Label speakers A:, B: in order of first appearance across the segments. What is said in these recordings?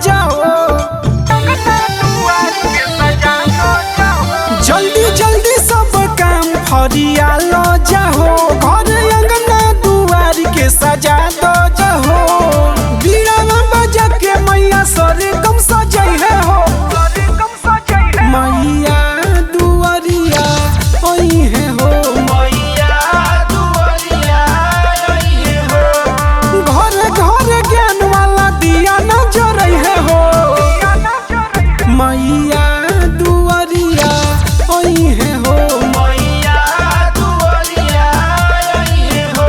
A: जाओ, जल्दी जल्दी सब काम फरिया लो जाओ, घर अंगना दुआर के सजा दो जाओ। बीड़ा बजा के मैया सरगम सजै है हो, मैया दुआरिया ओई है हो, मैया दुआरिया ओई है हो। घर घर ज्ञान वाला दिया न जरै है हो, मैया दुआरिया ओई है हो, मैया दुआरिया ओई है हो।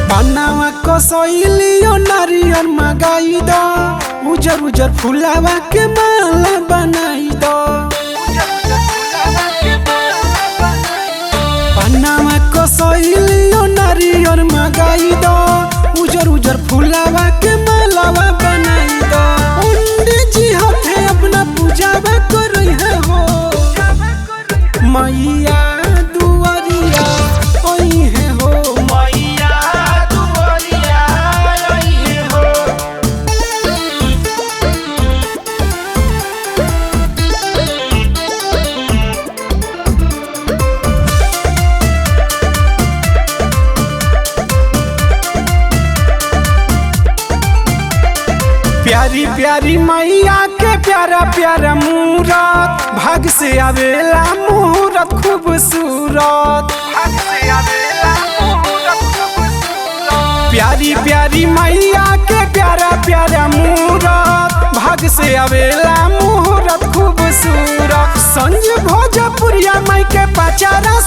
A: बनावा कसैलियो नारियल मगाई दो, उजर उजर फुलावा के माला बनाई दो। बनावा कसैलियो नारियल मगाई दो, उजर उजर फुलावा के मालावा बनाई दो। पंडित जी हाथे अपना पूजावा करै है हो, मैया दुआरिया ओई है हो, मैया दुआरिया ओई है हो। प्यारी प्यारी मैया के प्यारा प्यारा मूरत, भाग से आवेला मुहूर्त खूबसूरत, भाग से आवेला मुहूर्त खूबसूरत। प्यारी प्यारी मैया के प्यारा प्यारा मूरत, भाग से आवेला मुहूर्त खूबसूरत। संज भोजपुरिया माई के पचारा